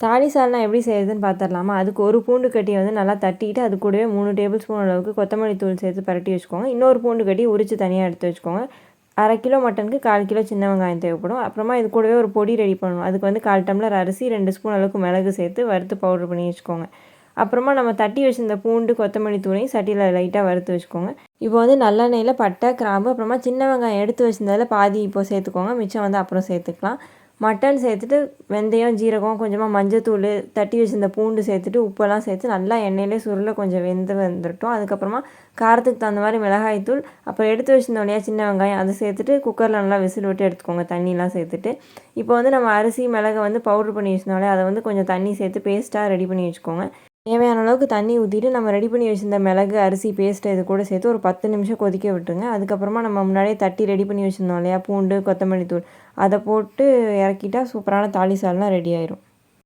தாலி சால்னா எப்படி செய்யுதுன்னு பார்த்துடலாமா? அதுக்கு ஒரு பூண்டு கட்டியை வந்து நல்லா தட்டிட்டு அது கூடவே 3 டேபிள் ஸ்பூன் அளவுக்கு கொத்தமல்லி தூள் சேர்த்து பரட்டி வச்சுக்கோங்க. இன்னொரு பூண்டு கட்டி உரித்து தனியாக எடுத்து வச்சுக்கோங்க. 1/2 கிலோ மட்டனுக்கு 1/4 கிலோ சின்ன வெங்காயம் தேவைப்படும். அப்புறமா இது கூடவே ஒரு பொடி ரெடி பண்ணணும். அதுக்கு வந்து 1/4 டம்ளர் அரிசி, 2 ஸ்பூன் அளவுக்கு மிளகு சேர்த்து வறுத்து பவுடர் பண்ணி வச்சுக்கோங்க. அப்புறமா நம்ம தட்டி வச்சுருந்த பூண்டு கொத்தமல்லி தூளையும் சட்டியில் லைட்டாக வறுத்து வச்சுக்கோங்க. இப்போ வந்து நல்லெண்ணெயில் பட்டை, கிராம்பு, அப்புறமா சின்ன வெங்காயம் எடுத்து வச்சிருந்ததில் பாதி இப்போ சேர்த்துக்கோங்க. மிச்சம் வந்து அப்புறம் சேர்த்துக்கலாம். மட்டன் சேர்த்துட்டு வெந்தயம், ஜீரகம், கொஞ்சமாக மஞ்சத்தூள், தட்டி வச்சிருந்த பூண்டு சேர்த்துட்டு உப்பெல்லாம் சேர்த்து நல்லா எண்ணெயிலே சுருள கொஞ்சம் வெந்து வந்துடட்டும். அதுக்கப்புறமா காரத்துக்கு தகுந்த மாதிரி மிளகாய்த்தூள், அப்புறம் எடுத்து வச்சிருந்தோம் இல்லையா சின்ன வெங்காயம், அதை சேர்த்துட்டு குக்கரில் நல்லா விசில் விட்டு எடுத்துக்கோங்க தண்ணிலாம் சேர்த்துட்டு. இப்போ வந்து நம்ம அரிசி மிளகை வந்து பவுட்ரு பண்ணி வச்சிருந்தோம்லே அதை வந்து கொஞ்சம் தண்ணி சேர்த்து பேஸ்ட்டாக ரெடி பண்ணி வச்சுக்கோங்க. தேவையான அளவுக்கு தண்ணி ஊற்றிட்டு நம்ம ரெடி பண்ணி வச்சுருந்த மிளகு, அரிசி பேஸ்ட்டை இது கூட சேர்த்து ஒரு 10 நிமிஷம் கொதிக்க விட்டுருங்க. அதுக்கப்புறமா நம்ம முன்னாடியே தட்டி ரெடி பண்ணி வச்சுருந்தோம் இல்லையா பூண்டு, கொத்தமல்லி தூள், அதை போட்டு இறக்கிட்டா சூப்பரான தாலி சால்னா ரெடி ஆயிரும்.